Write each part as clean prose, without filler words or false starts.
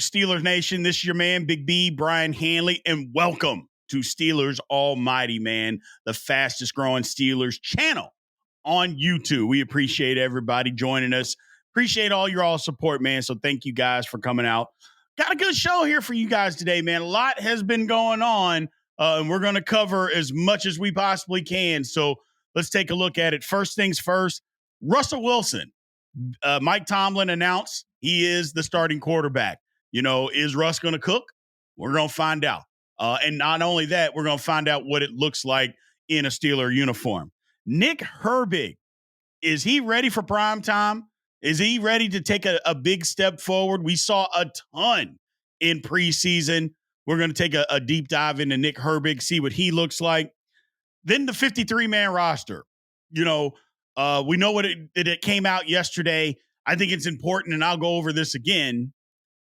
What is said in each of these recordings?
Steelers Nation, this is your man, Big B, Brien, Hanley, and welcome to Steelers Almighty, man, the fastest growing Steelers channel on YouTube. We appreciate everybody joining us. Appreciate all your support, man. So thank you guys for coming out. Got a good show here for you guys today, man. A lot has been going on, and we're going to cover as much as we possibly can. So let's take a look at it. First things first, Russell Wilson. Mike Tomlin announced he is the starting quarterback. You know, is Russ going to cook? We're going to find out. And not only that, we're going to find out what it looks like in a Steeler uniform. Nick Herbig, is he ready for prime time? Is he ready to take a big step forward? We saw a ton in preseason. We're going to take a deep dive into Nick Herbig, see what he looks like. Then the 53-man roster. You know, we know it came out yesterday. I think it's important, and I'll go over this again,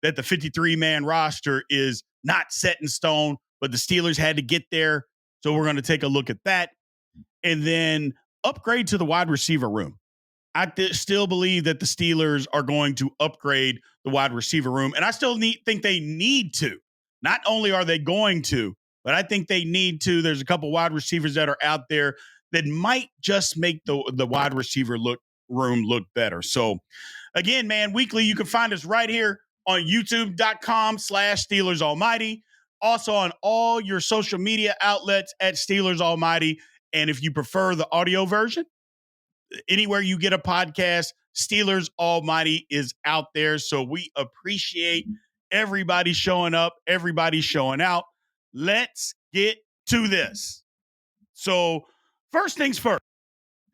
that the 53-man roster is not set in stone, but the Steelers had to get there. So we're going to take a look at that. And then upgrade to the wide receiver room. I still believe that the Steelers are going to upgrade the wide receiver room. And I still think they need to. Not only are they going to, but I think they need to. There's a couple wide receivers that are out there that might just make the wide receiver room look better. So again, man, weekly, you can find us right here on youtube.com/Steelers Almighty. Also on all your social media outlets at Steelers Almighty. And if you prefer the audio version, anywhere you get a podcast, Steelers Almighty is out there. So we appreciate everybody showing up, everybody showing out. Let's get to this. So first things first,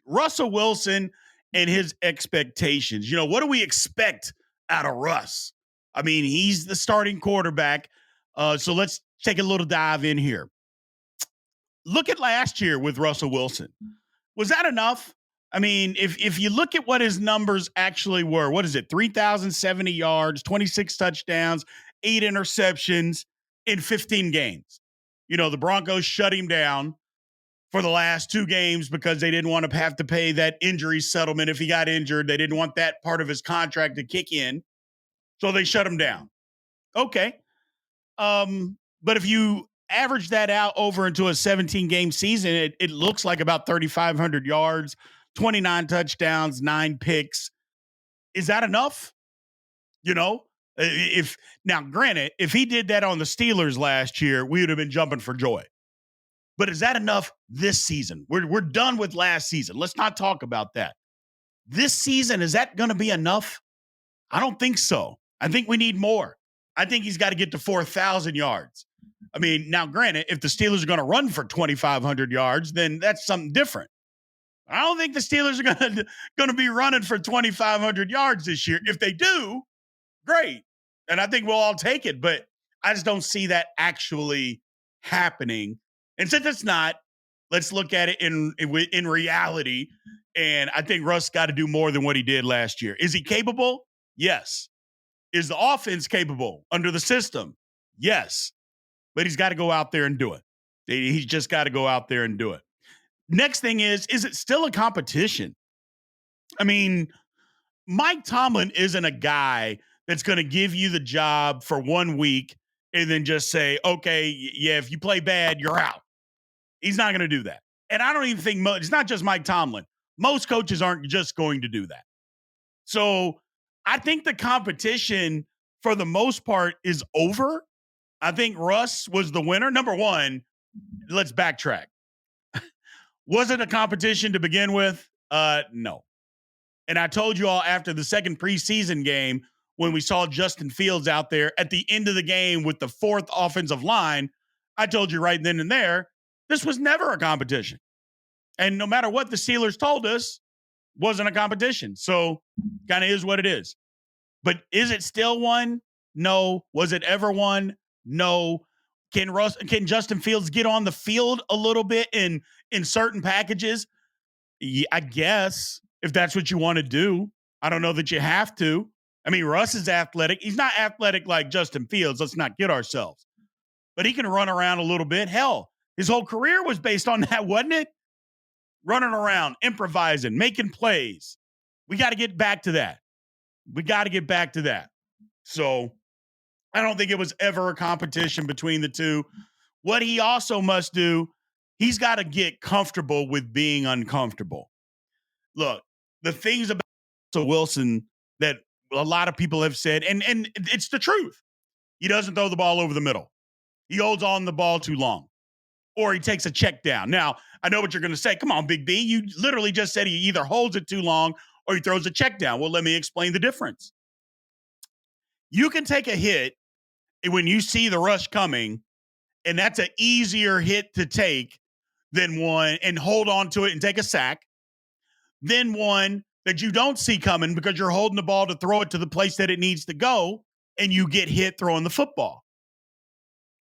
Russell Wilson and his expectations. You know, what do we expect out of Russ? I mean, he's the starting quarterback. So let's take a little dive in here. Look at last year with Russell Wilson. Was that enough? I mean, if you look at what his numbers actually were, what is it? 3,070 yards, 26 touchdowns, 8 interceptions in 15 games. You know, the Broncos shut him down for the last 2 games because they didn't want to have to pay that injury settlement if he got injured. They didn't want that part of his contract to kick in. So they shut him down. Okay. But if you average that out over into a 17-game season, it looks like about 3,500 yards, 29 touchdowns, 9 picks. Is that enough? You know, now granted, if he did that on the Steelers last year, we would have been jumping for joy. But is that enough this season? We're done with last season. Let's not talk about that. This season, is that going to be enough? I don't think so. I think we need more. I think he's got to get to 4,000 yards. I mean, now granted, if the Steelers are going to run for 2,500 yards, then that's something different. I don't think the Steelers are going to be running for 2,500 yards this year. If they do, great. And I think we'll all take it, but I just don't see that actually happening. And since it's not, let's look at it in reality. And I think Russ got to do more than what he did last year. Is he capable? Yes. Is the offense capable under the system? Yes. But he's got to go out there and do it. He's just got to go out there and do it. Next thing is it still a competition? I mean, Mike Tomlin isn't a guy that's going to give you the job for 1 week and then just say, okay, yeah, if you play bad, you're out. He's not going to do that. And I don't even think it's not just Mike Tomlin. Most coaches aren't just going to do that. So I think the competition for the most part is over. I think Russ was the winner. Number one, let's backtrack. Was it a competition to begin with? No. And I told you all after the second preseason game when we saw Justin Fields out there at the end of the game with the 4th offensive line, I told you right then and there, this was never a competition. And no matter what the Steelers told us, wasn't a competition. So kind of is what it is. But is it still one? No. Was it ever one? No. Can Justin Fields get on the field a little bit in certain packages? Yeah, I guess, if that's what you want to do. I don't know that you have to. I mean, Russ is athletic. He's not athletic like Justin Fields. Let's not kid ourselves. But he can run around a little bit. Hell, his whole career was based on that, wasn't it? Running around, improvising, making plays. We got to get back to that. So I don't think it was ever a competition between the two. What he also must do, he's got to get comfortable with being uncomfortable. Look, the things about Russell Wilson that a lot of people have said, and it's the truth. He doesn't throw the ball over the middle. He holds on the ball too long, or he takes a check down. Now, I know what you're going to say. Come on, Big B. You literally just said he either holds it too long or he throws a check down. Well, let me explain the difference. You can take a hit when you see the rush coming, and that's an easier hit to take than one and hold on to it and take a sack, than one that you don't see coming because you're holding the ball to throw it to the place that it needs to go and you get hit throwing the football.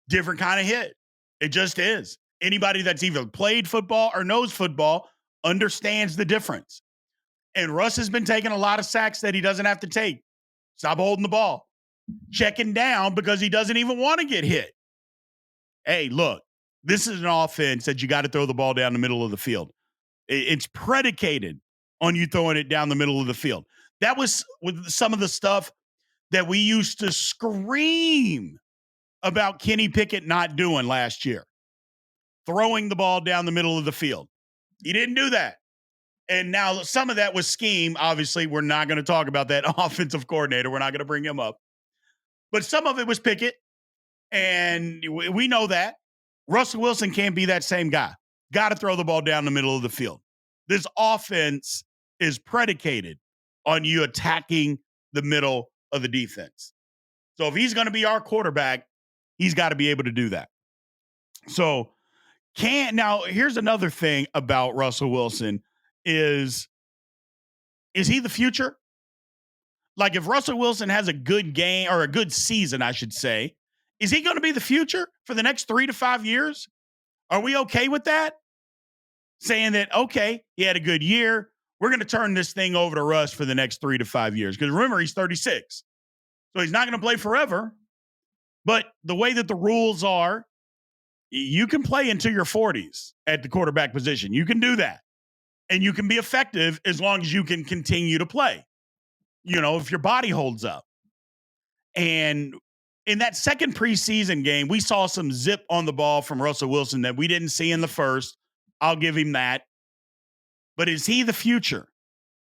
Different kind of hit. It just is. Anybody that's either played football or knows football understands the difference. And Russ has been taking a lot of sacks that he doesn't have to take. Stop holding the ball. Checking down because he doesn't even want to get hit. Hey, look, this is an offense that you got to throw the ball down the middle of the field. It's predicated on you throwing it down the middle of the field. That was with some of the stuff that we used to scream about Kenny Pickett not doing last year. Throwing the ball down the middle of the field. He didn't do that. And now some of that was scheme. Obviously, we're not going to talk about that offensive coordinator. We're not going to bring him up. But some of it was Pickett, and we know that. Russell Wilson can't be that same guy. Got to throw the ball down the middle of the field. This offense is predicated on you attacking the middle of the defense. So if he's going to be our quarterback, he's got to be able to do that. So now here's another thing about Russell Wilson is he the future? Like if Russell Wilson has a good game or a good season, I should say, is he going to be the future for the next 3 to 5 years? Are we okay with that? Saying that, okay, he had a good year. We're going to turn this thing over to Russ for the next 3 to 5 years. Because remember, he's 36. So he's not going to play forever. But the way that the rules are, you can play into your 40s at the quarterback position. You can do that. And you can be effective as long as you can continue to play. You know, if your body holds up. And in that second preseason game, we saw some zip on the ball from Russell Wilson that we didn't see in the first. I'll give him that. But is he the future?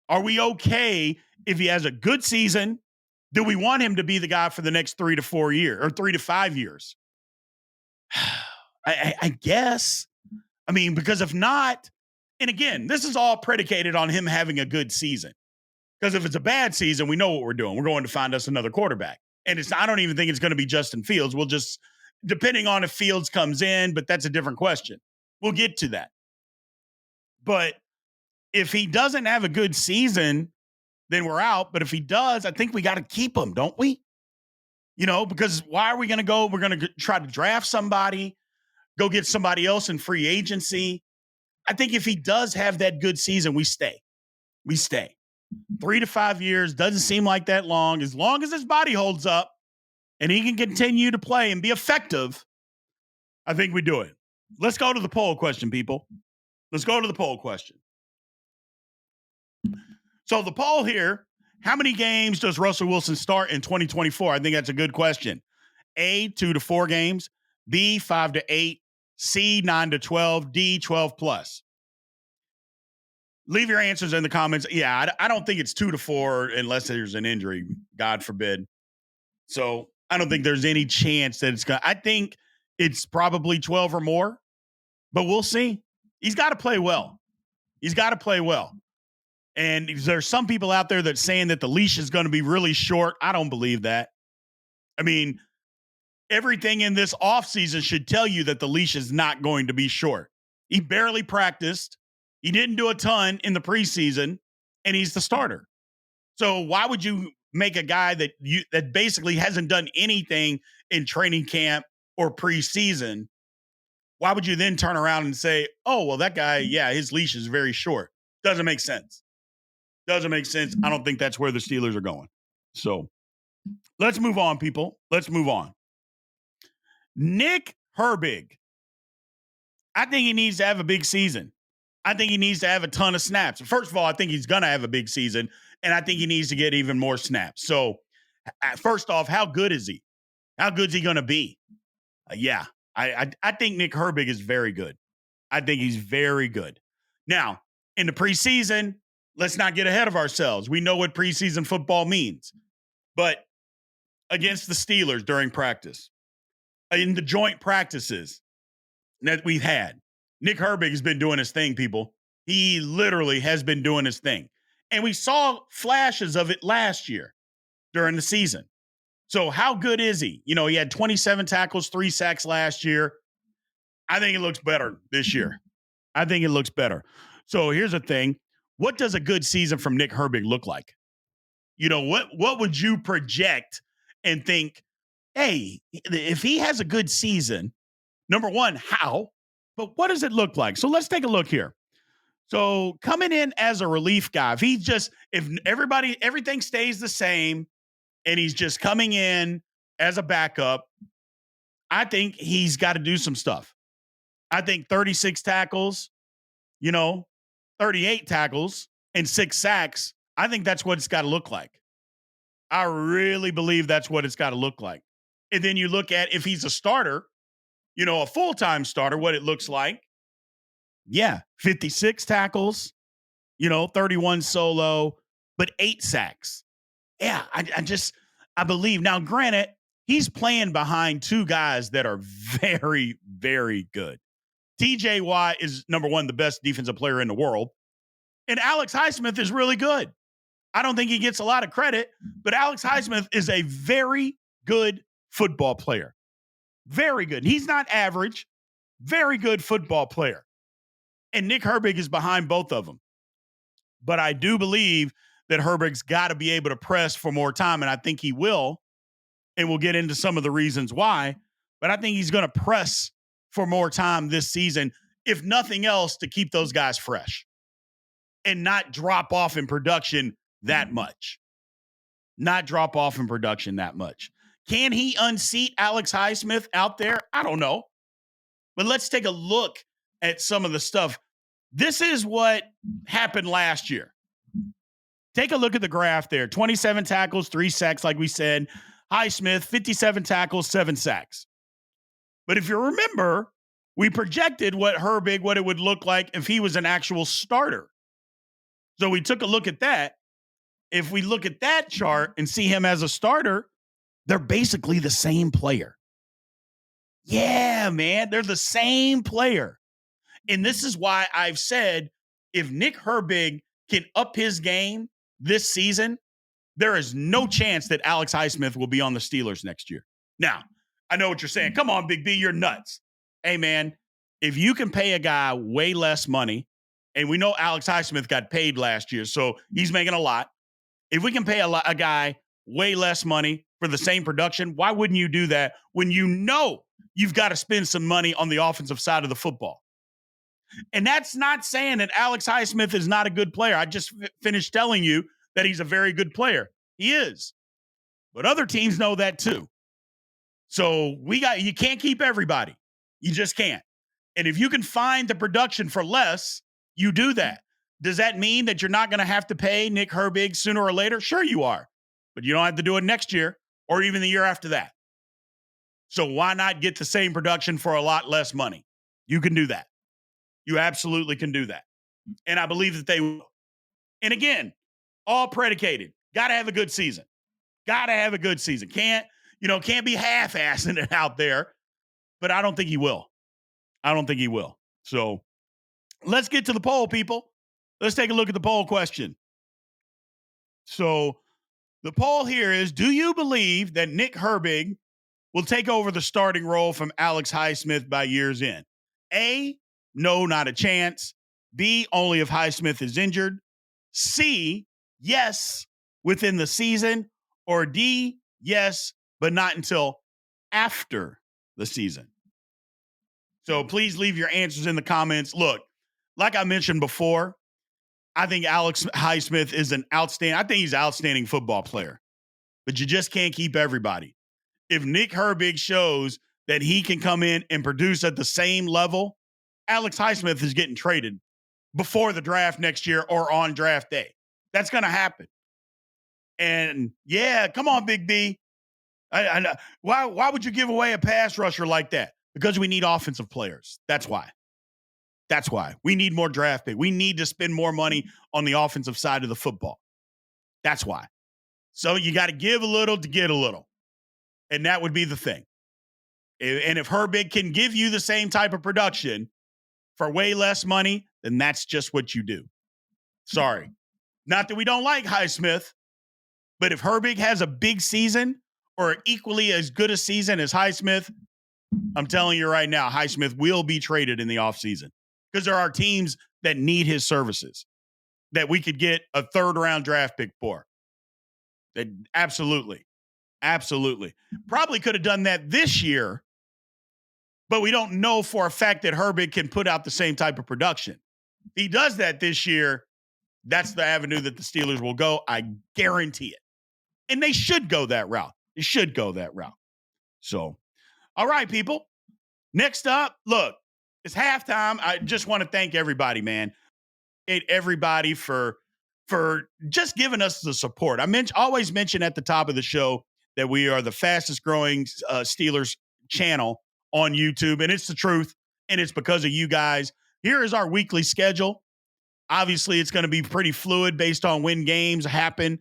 Are we okay if he has a good season? Do we want him to be the guy for the next 3 to 4 years or 3 to 5 years? I guess. I mean, because if not, and again, this is all predicated on him having a good season. Because if it's a bad season, we know what we're doing. We're going to find us another quarterback. And I don't even think it's going to be Justin Fields. We'll just, depending on if Fields comes in, but that's a different question. We'll get to that. But if he doesn't have a good season, then we're out. But if he does, I think we got to keep him, don't we? You know, because why are we going to go? We're going to try to draft somebody, go get somebody else in free agency. I think if he does have that good season, we stay. We stay. 3 to 5 years doesn't seem like that long. As long as his body holds up and he can continue to play and be effective, I think we do it. Let's go to the poll question, people. Let's go to the poll question. So the poll here, how many games does Russell Wilson start in 2024? I think that's a good question. A, 2 to 4 games. B, 5 to 8. C, 9 to 12. D, 12 plus. Leave your answers in the comments. Yeah, I don't think it's 2 to 4 unless there's an injury, God forbid. So I don't think there's any chance that it's going to. I think it's probably 12 or more, but we'll see. He's got to play well. He's got to play well. And there's some people out there that's saying that the leash is going to be really short. I don't believe that. I mean, everything in this offseason should tell you that the leash is not going to be short. He barely practiced. He didn't do a ton in the preseason, and he's the starter. So why would you make a guy that basically hasn't done anything in training camp or preseason? Why would you then turn around and say, oh, well, that guy, yeah, his leash is very short? Doesn't make sense. Doesn't make sense. I don't think that's where the Steelers are going. So let's move on, people. Let's move on. Nick Herbig. I think he needs to have a big season. I think he needs to have a ton of snaps. First of all, I think he's going to have a big season, and I think he needs to get even more snaps. So first off, how good is he? How good's he going to be? Yeah, I think Nick Herbig is very good. I think he's very good. Now, in the preseason, let's not get ahead of ourselves. We know what preseason football means. But against the Steelers during practice, in the joint practices that we've had, Nick Herbig has been doing his thing, people. He literally has been doing his thing. And we saw flashes of it last year during the season. So how good is he? You know, he had 27 tackles, 3 sacks last year. I think it looks better this year. I think it looks better. So here's the thing. What does a good season from Nick Herbig look like? You know, what would you project and think, hey, if he has a good season, number one, how? But what does it look like? So let's take a look here. So coming in as a relief guy, if everything stays the same and he's just coming in as a backup, I think he's got to do some stuff. I think 36 tackles, 38 tackles and 6 sacks, I think that's what it's got to look like. I really believe that's what it's got to look like. And then you look at if he's a starter, a full-time starter, what it looks like. Yeah, 56 tackles, 31 solo, but 8 sacks. Yeah, I believe. Now, granted, he's playing behind 2 guys that are very, very good. TJ Watt is, number one, the best defensive player in the world. And Alex Highsmith is really good. I don't think he gets a lot of credit, but Alex Highsmith is a very good football player. Very good. He's not average. Very good football player. And Nick Herbig is behind both of them. But I do believe that Herbig's got to be able to press for more time, and I think he will. And we'll get into some of the reasons why. But I think he's going to press for more time this season, if nothing else, to keep those guys fresh and not drop off in production that much. Not drop off in production that much. Can he unseat Alex Highsmith out there? I don't know. But let's take a look at some of the stuff. This is what happened last year. Take a look at the graph there. 27 tackles, 3 sacks, like we said. Highsmith, 57 tackles, 7 sacks. But if you remember, we projected what it would look like if he was an actual starter. So we took a look at that. If we look at that chart and see him as a starter, they're basically the same player. Yeah, man, they're the same player. And this is why I've said if Nick Herbig can up his game this season, there is no chance that Alex Highsmith will be on the Steelers next year. Now, I know what you're saying. Come on, Big B, you're nuts. Hey, man, if you can pay a guy way less money, and we know Alex Highsmith got paid last year, so he's making a lot. If we can pay a guy way less money for the same production, why wouldn't you do that when you know you've got to spend some money on the offensive side of the football? And that's not saying that Alex Highsmith is not a good player. I just finished telling you that he's a very good player. He is. But other teams know that too. So you can't keep everybody. You just can't. And if you can find the production for less, you do that. Does that mean that you're not going to have to pay Nick Herbig sooner or later? Sure you are. But you don't have to do it next year or even the year after that. So why not get the same production for a lot less money? You can do that. You absolutely can do that. And I believe that they will. And again, all predicated. Got to have a good season. Got to have a good season. Can't be half-assing it out there. But I don't think he will. So let's get to the poll, people. Let's take a look at the poll question. So the poll here is, do you believe that Nick Herbig will take over the starting role from Alex Highsmith by year's end? A, no, not a chance. B, only if Highsmith is injured. C, yes, within the season. Or D, yes, but not until after the season. So please leave your answers in the comments. Look, like I mentioned before, I think Alex Highsmith is an outstanding football player. But you just can't keep everybody. If Nick Herbig shows that he can come in and produce at the same level, Alex Highsmith is getting traded before the draft next year or on draft day. That's going to happen. And yeah, come on, Big B. Why would you give away a pass rusher like that? Because we need offensive players. That's why. That's why. We need more draft pick. We need to spend more money on the offensive side of the football. That's why. So you got to give a little to get a little. And that would be the thing. And if Herbig can give you the same type of production for way less money, then that's just what you do. Sorry. Not that we don't like Highsmith, but if Herbig has a big season or equally as good a season as Highsmith, I'm telling you right now, Highsmith will be traded in the offseason because there are teams that need his services that we could get a third-round draft pick for. That absolutely. Probably could have done that this year, but we don't know for a fact that Herbig can put out the same type of production. If he does that this year, that's the avenue that the Steelers will go. I guarantee it. And they should go that route. So, all right, people. Next up, look, it's halftime. I just want to thank everybody, man. Everybody for just giving us the support. I always mention at the top of the show that we are the fastest growing Steelers channel on YouTube, and it's the truth, and it's because of you guys. Here is our weekly schedule. Obviously, it's going to be pretty fluid based on when games happen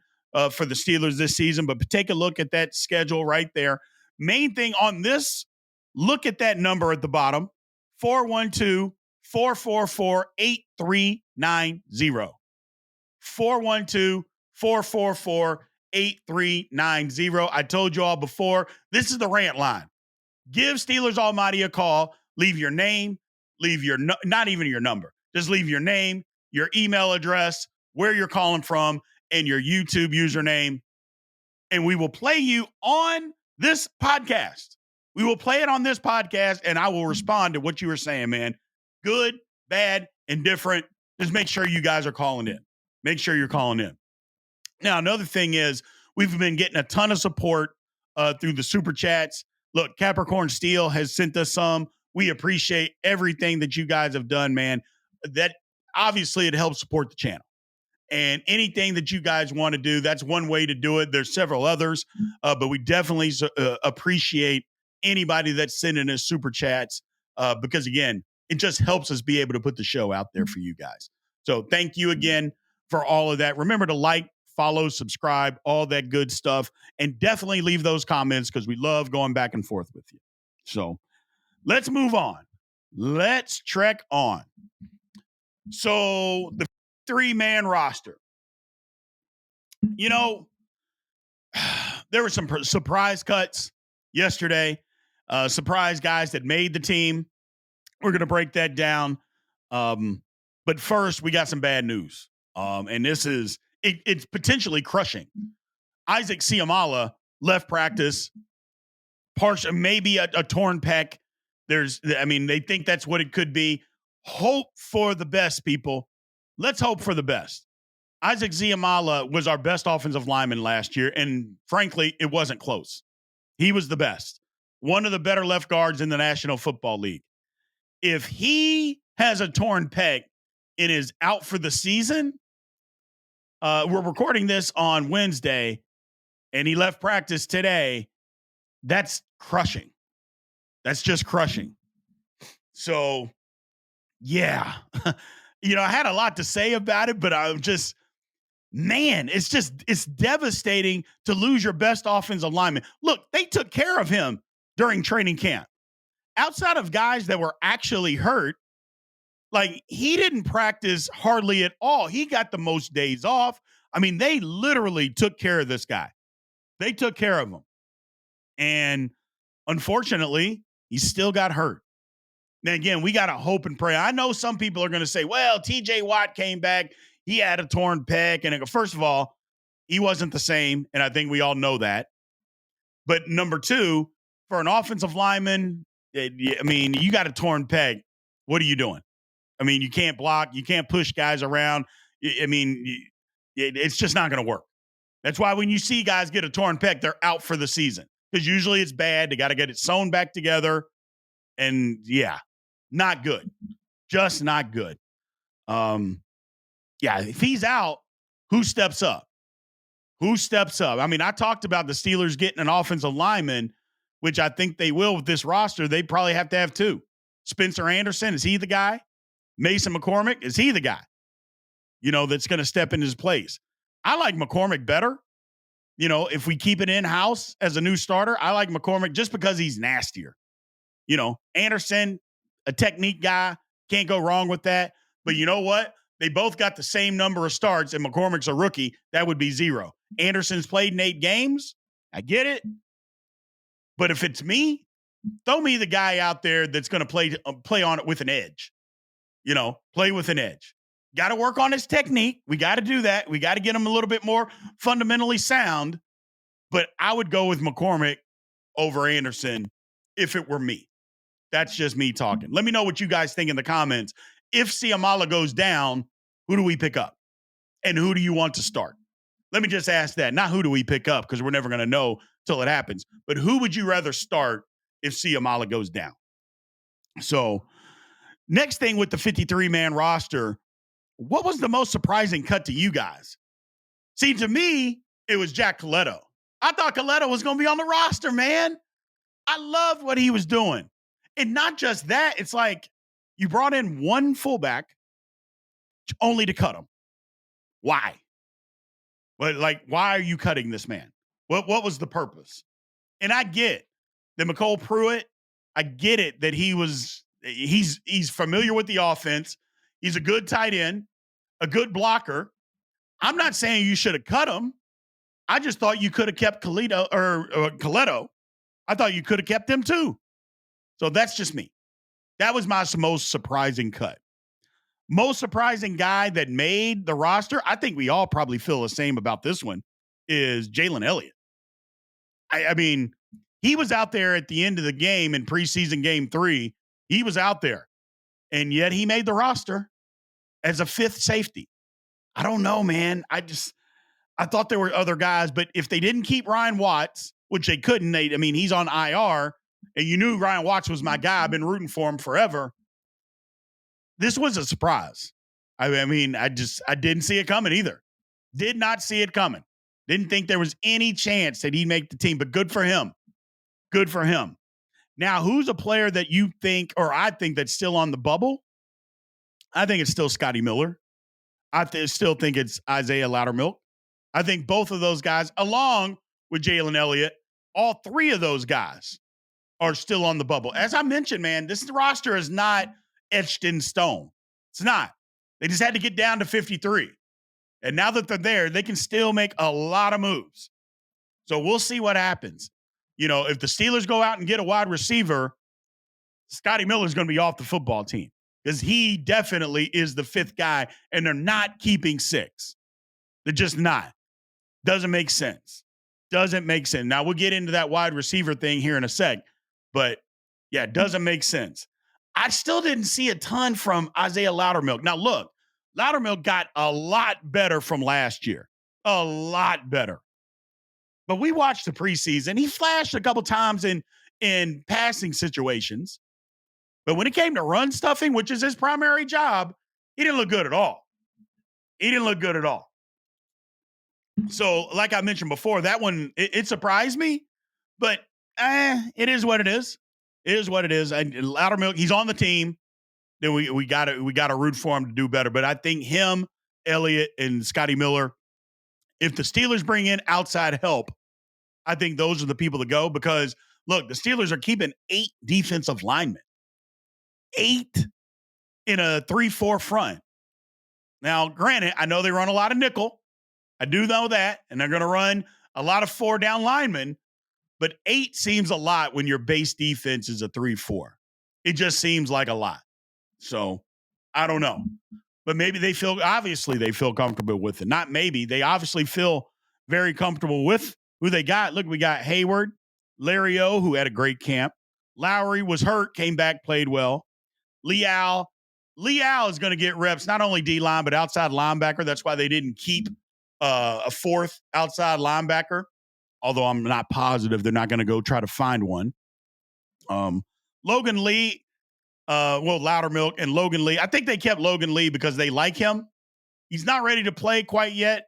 for the Steelers this season, but take a look at that schedule right there. Main thing on this, look at that number at the bottom, 412-444-8390. 412-444-8390. I told you all before, this is the rant line. Give Steelers Almighty a call. Leave your name, not even your number. Just leave your name, your email address, where you're calling from, and your YouTube username. And we will play you on this podcast. We will play it on this podcast, and I will respond to what you were saying, man. Good, bad, indifferent. Just make sure you guys are calling in. Make sure you're calling in. Now, another thing is we've been getting a ton of support through the super chats. Look, Capricorn Steel has sent us some. We appreciate everything that you guys have done, man. That obviously it helps support the channel. And anything that you guys want to do, that's one way to do it. There's several others, but we definitely appreciate anybody that's sending us super chats because, again, it just helps us be able to put the show out there for you guys. So thank you again for all of that. Remember to like, follow, subscribe, all that good stuff, and definitely leave those comments because we love going back and forth with you. So let's move on. Let's trek on. So the 3-man roster. You know, there were some surprise cuts yesterday. Surprise guys that made the team. We're going to break that down. But first, we got some bad news. And this is, it's potentially crushing. Isaac Siamala left practice, maybe a torn pec. They think that's what it could be. Hope for the best, people. Let's hope for the best. Isaac Siamala was our best offensive lineman last year, and frankly, it wasn't close. He was the best. One of the better left guards in the National Football League. If he has a torn pec and is out for the season, we're recording this on Wednesday, and he left practice today. That's crushing. That's just crushing. So, yeah. I had a lot to say about it, but I'm just, man, it's devastating to lose your best offensive lineman. Look, they took care of him during training camp. Outside of guys that were actually hurt, like, he didn't practice hardly at all. He got the most days off. I mean, they literally took care of this guy. They took care of him. And unfortunately, he still got hurt. Now, again, we got to hope and pray. I know some people are going to say, well, TJ Watt came back. He had a torn pec. And first of all, he wasn't the same. And I think we all know that. But number two, for an offensive lineman, you got a torn pec. What are you doing? You can't block. You can't push guys around. It's just not going to work. That's why when you see guys get a torn pec, they're out for the season. Because usually it's bad. They got to get it sewn back together. And, yeah, not good. Just not good. If he's out, who steps up? Who steps up? I mean, I talked about the Steelers getting an offensive lineman, which I think they will with this roster. They probably have to have two. Spencer Anderson, is he the guy? Mason McCormick, is he the guy? That's going to step in his place. I like McCormick better. If we keep it in-house as a new starter, I like McCormick just because he's nastier. Anderson, a technique guy, can't go wrong with that. But you know what? They both got the same number of starts, and McCormick's a rookie. That would be 0. Anderson's played in 8 games. I get it. But if it's me, throw me the guy out there that's going to play on it with an edge. Play with an edge. Got to work on his technique. We got to do that. We got to get him a little bit more fundamentally sound. But I would go with McCormick over Anderson if it were me. That's just me talking. Let me know what you guys think in the comments. If Siamala goes down, who do we pick up? And who do you want to start? Let me just ask that. Not who do we pick up, because we're never going to know till it happens. But who would you rather start if Siamala goes down? So next thing with the 53-man roster, what was the most surprising cut to you guys? See, to me, it was Jack Coletto. I thought Coletto was going to be on the roster, man. I loved what he was doing. And not just that, it's like you brought in one fullback only to cut him. Why? Why are you cutting this man? What was the purpose? And I get that McCole Pruitt, I get it that he's familiar with the offense. He's a good tight end, a good blocker. I'm not saying you should have cut him. I just thought you could have kept Coletto. I thought you could have kept him too. So that's just me. That was my most surprising cut. Most surprising guy that made the roster, I think we all probably feel the same about this one, is Jalen Elliott. I mean, he was out there at the end of the game in preseason game 3. He was out there, and yet he made the roster as a 5th safety. I don't know, man. I thought there were other guys, but if they didn't keep Ryan Watts, which they couldn't, he's on IR, and you knew Ryan Watts was my guy. I've been rooting for him forever. This was a surprise. I didn't see it coming either. Did not see it coming. Didn't think there was any chance that he'd make the team, but good for him. Good for him. Now, who's a player that you think, or I think, that's still on the bubble? I think it's still Scotty Miller. I still think it's Isaiah Loudermilk. I think both of those guys, along with Jalen Elliott, all 3 of those guys are still on the bubble. As I mentioned, man, this roster is not etched in stone. It's not. They just had to get down to 53. And now that they're there, they can still make a lot of moves. So we'll see what happens. If the Steelers go out and get a wide receiver, Scotty Miller's going to be off the football team, because he definitely is the 5th guy, and they're not keeping 6. They're just not. Doesn't make sense. Doesn't make sense. Now, we'll get into that wide receiver thing here in a sec, but yeah, it doesn't make sense. I still didn't see a ton from Isaiah Loudermilk. Now, look, Loudermilk got a lot better from last year. A lot better. But we watched the preseason. He flashed a couple times in passing situations. But when it came to run stuffing, which is his primary job, he didn't look good at all. He didn't look good at all. So, like I mentioned before, that one, it surprised me. But it is what it is. It is what it is. And Loudermilk, he's on the team. Then we gotta root for him to do better. But I think him, Elliott, and Scotty Miller, if the Steelers bring in outside help, I think those are the people to go, because, look, the Steelers are keeping 8 defensive linemen. 8 in a 3-4 front. Now, granted, I know they run a lot of nickel. I do know that. And they're going to run a lot of 4-down linemen. But 8 seems a lot when your base defense is a 3-4. It just seems like a lot. So, I don't know. But maybe obviously they feel comfortable with it. Not maybe. They obviously feel very comfortable with who they got. Look, we got Hayward, Lario, who had a great camp. Lowry was hurt, came back, played well. Leal is going to get reps, not only D-line, but outside linebacker. That's why they didn't keep a 4th outside linebacker, although I'm not positive they're not going to go try to find one. Logan Lee, Loudermilk and Logan Lee. I think they kept Logan Lee because they like him. He's not ready to play quite yet,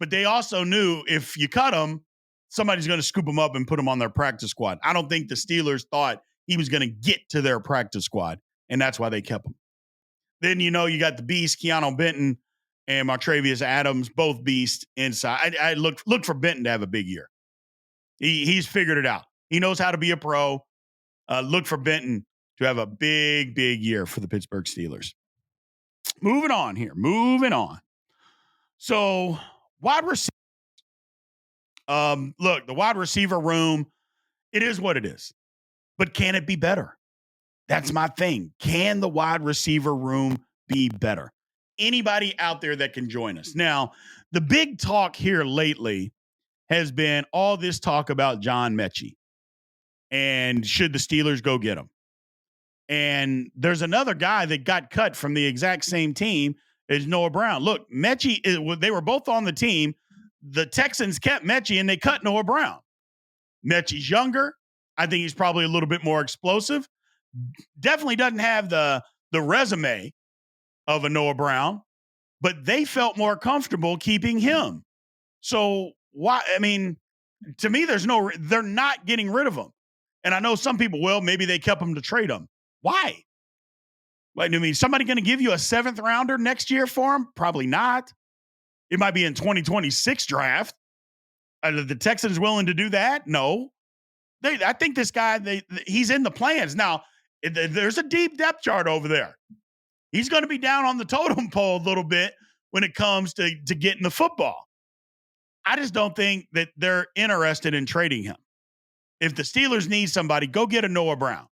But they also knew if you cut him, somebody's going to scoop him up and put him on their practice squad. I don't think the Steelers thought he was going to get to their practice squad, and that's why they kept him. Then, you got the beast, Keanu Benton, and Martravius Adams, both beasts inside. I look for Benton to have a big year. He's figured it out. He knows how to be a pro. Look for Benton to have a big, big year for the Pittsburgh Steelers. Moving on here. So, wide receiver. Look, the wide receiver room, it is what it is. But can it be better? That's my thing. Can the wide receiver room be better? Anybody out there that can join us? Now, the big talk here lately has been all this talk about John Mechie and should the Steelers go get him? And there's another guy that got cut from the exact same team as Noah Brown. Look, Mechie, they were both on the team. The Texans kept Mechie and they cut Noah Brown. Mechie's younger. I think he's probably a little bit more explosive. Definitely doesn't have the resume of a Noah Brown, but they felt more comfortable keeping him. So why? I mean, to me, they're not getting rid of him. And I know some people, well, maybe they kept him to trade him. Why? Like, I mean, somebody going to give you a 7th rounder next year for him? Probably not. It might be in 2026 draft. Are the Texans willing to do that? No. I think this guy, he's in the plans. Now, there's a deep depth chart over there. He's going to be down on the totem pole a little bit when it comes to getting the football. I just don't think that they're interested in trading him. If the Steelers need somebody, go get a Noah Brown.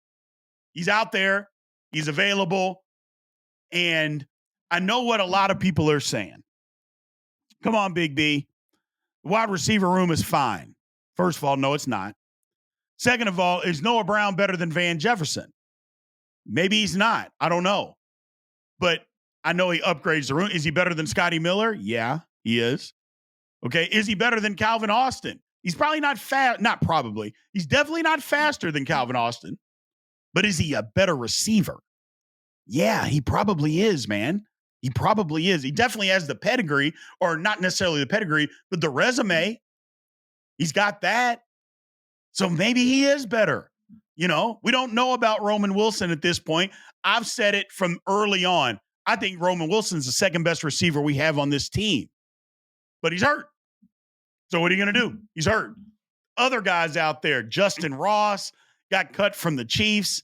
He's out there. He's available. And I know what a lot of people are saying. Come on, Big B. The wide receiver room is fine. First of all, no, it's not. Second of all, is Noah Brown better than Van Jefferson? Maybe he's not. I don't know. But I know he upgrades the room. Is he better than Scotty Miller? Yeah, he is. Okay. Is he better than Calvin Austin? He's probably not fast. Not probably. He's definitely not faster than Calvin Austin. But is he a better receiver? Yeah, he probably is, man. He probably is. He definitely has the pedigree, or not necessarily the pedigree, but the resume. He's got that. So maybe he is better. We don't know about Roman Wilson at this point. I've said it from early on. I think Roman Wilson's the second best receiver we have on this team. But he's hurt. So what are you going to do? He's hurt. Other guys out there, Justin Ross got cut from the Chiefs,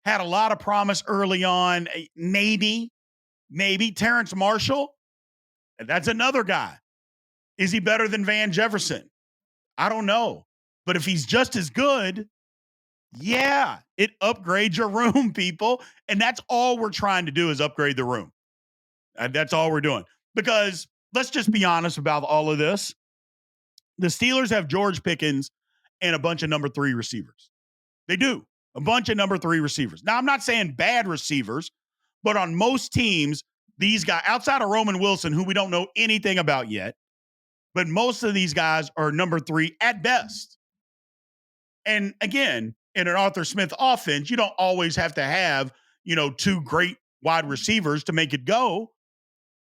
had a lot of promise early on. Maybe Terrence Marshall. That's another guy. Is he better than Van Jefferson? I don't know. But if he's just as good, yeah, it upgrades your room, people. And that's all we're trying to do is upgrade the room. That's all we're doing. Because let's just be honest about all of this. The Steelers have George Pickens and a bunch of number 3 receivers. They do. A bunch of number 3 receivers. Now, I'm not saying bad receivers, but on most teams, these guys, outside of Roman Wilson, who we don't know anything about yet, but most of these guys are number 3 at best. And again, in an Arthur Smith offense, you don't always have to have, 2 great wide receivers to make it go.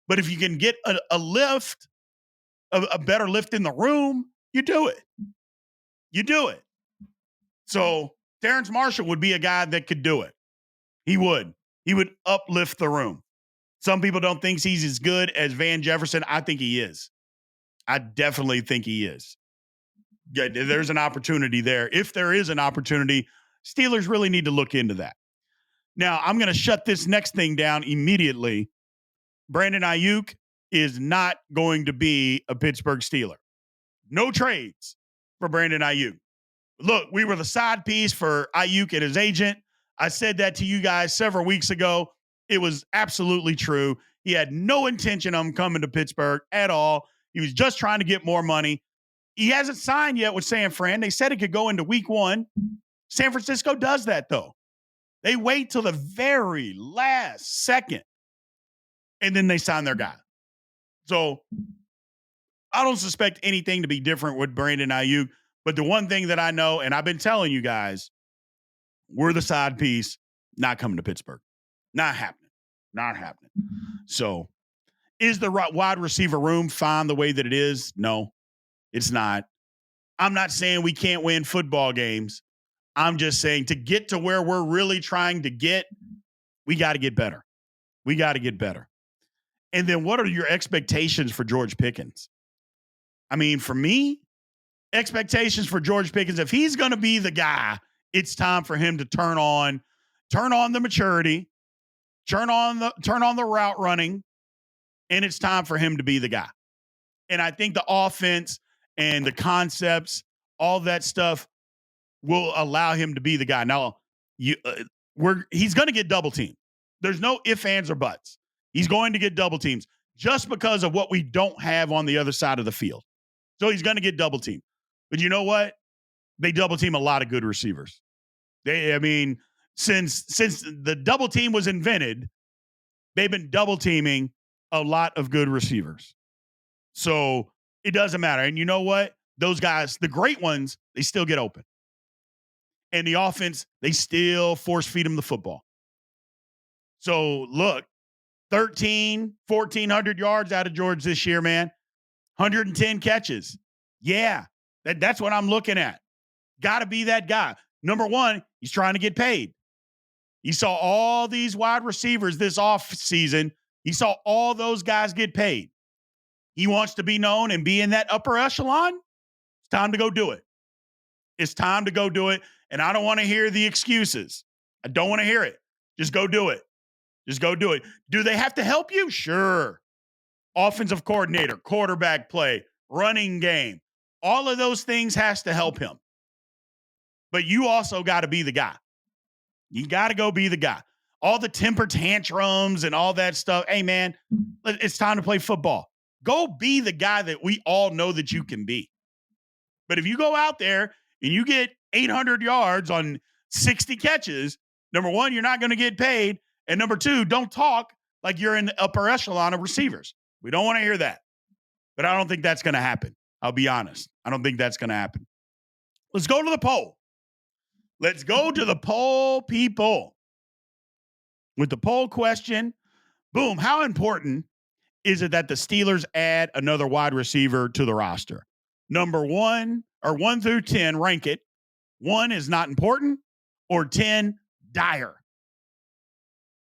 But if you can get a lift, a better lift in the room, you do it. You do it. So Terrence Marshall would be a guy that could do it. He would. He would uplift the room. Some people don't think he's as good as Van Jefferson. I think he is. I definitely think he is. There's an opportunity there. If there is an opportunity, Steelers really need to look into that. Now, I'm going to shut this next thing down immediately. Brandon Ayuk is not going to be a Pittsburgh Steeler. No trades for Brandon Ayuk. Look, we were the side piece for Ayuk and his agent. I said that to you guys several weeks ago. It was absolutely true. He had no intention of coming to Pittsburgh at all. He was just trying to get more money. He hasn't signed yet with San Fran. They said it could go into week 1. San Francisco does that, though. They wait till the very last second, and then they sign their guy. So I don't suspect anything to be different with Brandon Ayuk. But the one thing that I know, and I've been telling you guys, we're the side piece, not coming to Pittsburgh. Not happening. Not happening. So Is the wide receiver room fine the way that it is? No, it's not. I'm not saying we can't win football games. I'm just saying to get to where we're really trying to get, we got to get better. We got to get better. And then what are your expectations for George Pickens? I mean, for me, expectations for George Pickens, if he's going to be the guy, it's time for him to turn on the maturity, turn on the route running, and it's time for him to be the guy. And I think the offense and the concepts, all that stuff will allow him to be the guy. Now, he's going to get double teamed. There's no ifs, ands, or buts. He's going to get double teams just because of what we don't have on the other side of the field. So he's going to get double teamed. But you know what? They double team a lot of good receivers. Since the double team was invented, they've been double teaming a lot of good receivers. So it doesn't matter. And you know what? Those guys, the great ones, they still get open. And the offense, they still force feed them the football. So look, 1,400 yards out of George this year, man. 110 catches. Yeah, that's what I'm looking at. Got to be that guy. Number one, he's trying to get paid. You saw all these wide receivers this offseason. He saw all those guys get paid. He wants to be known and be in that upper echelon. It's time to go do it. It's time to go do it. And I don't want to hear the excuses. I don't want to hear it. Just go do it. Just go do it. Do they have to help you? Sure. Offensive coordinator, quarterback play, running game. All of those things has to help him. But you also got to be the guy. You got to go be the guy. All the temper tantrums and all that stuff. Hey, man, it's time to play football. Go be the guy that we all know that you can be. But if you go out there and you get 800 yards on 60 catches, number one, you're not going to get paid. And number two, don't talk like you're in the upper echelon of receivers. We don't want to hear that. But I don't think that's going to happen. I'll be honest. I don't think that's going to happen. Let's go to the poll. Let's go to the poll, people. With the poll question, boom, how important is it that the Steelers add another wide receiver to the roster? Number 1 through 10, rank it. 1 is not important, or 10, dire.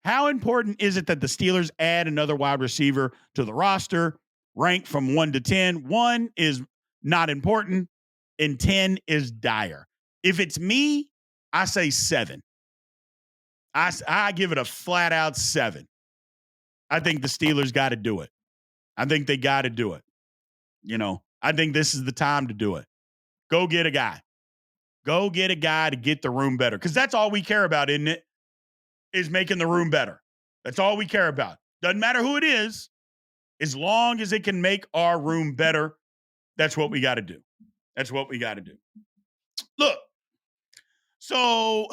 How important is it that the Steelers add another wide receiver to the roster? Rank from 1 to 10. 1 is not important, and 10 is dire. If it's me, I say 7. I give it a flat out 7. I think the Steelers got to do it. I think they got to do it. I think this is the time to do it. Go get a guy. Go get a guy to get the room better. Because that's all we care about, isn't it? Is making the room better. That's all we care about. Doesn't matter who it is. As long as it can make our room better, that's what we got to do. That's what we got to do. Look, so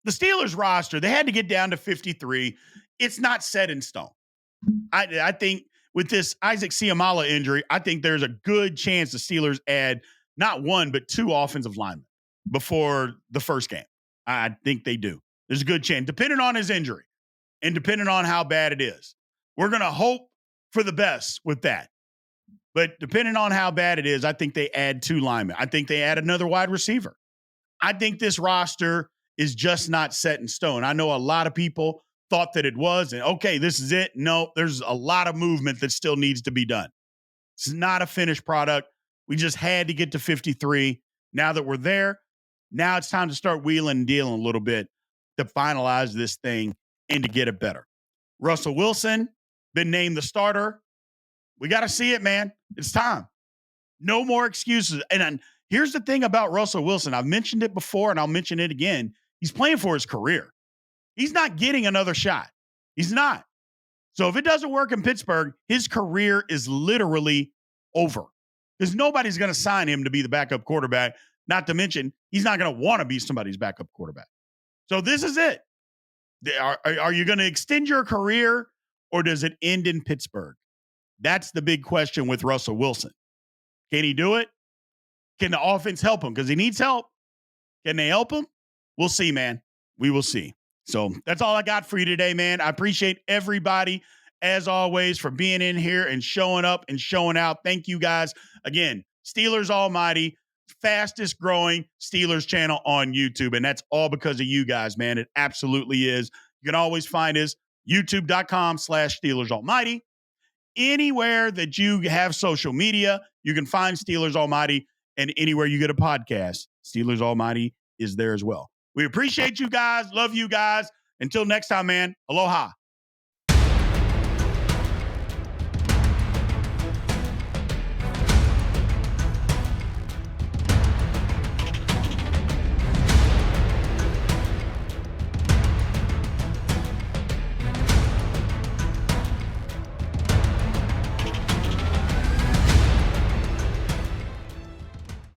the Steelers roster, they had to get down to 53. It's not set in stone. I think with this Isaac Seumalo injury, I think there's a good chance the Steelers add not 1, but 2 offensive linemen before the first game. I think they do. There's a good chance, depending on his injury and depending on how bad it is. We're going to hope for the best with that. But depending on how bad it is, I think they add 2 linemen. I think they add another wide receiver. I think this roster is just not set in stone. I know a lot of people thought that it was, and okay, this is it. No, there's a lot of movement that still needs to be done. It's not a finished product. We just had to get to 53. Now that we're there, now it's time to start wheeling and dealing a little bit to finalize this thing and to get it better. Russell Wilson, been named the starter. We got to see it, man. It's time. No more excuses. And here's the thing about Russell Wilson. I've mentioned it before, and I'll mention it again. He's playing for his career. He's not getting another shot. He's not. So if it doesn't work in Pittsburgh, his career is literally over. Because nobody's going to sign him to be the backup quarterback. Not to mention, he's not going to want to be somebody's backup quarterback. So this is it. Are you going to extend your career, or does it end in Pittsburgh? That's the big question with Russell Wilson. Can he do it? Can the offense help him? Because he needs help. Can they help him? We'll see, man. We will see. So that's all I got for you today, man. I appreciate everybody as always, for being in here and showing up and showing out. Thank you guys. Again, Steelers Almighty, fastest growing Steelers channel on YouTube. And that's all because of you guys, man. It absolutely is. You can always find us youtube.com/Steelers Almighty. Anywhere that you have social media, you can find Steelers Almighty, and anywhere you get a podcast, Steelers Almighty is there as well. We appreciate you guys. Love you guys. Until next time, man. Aloha.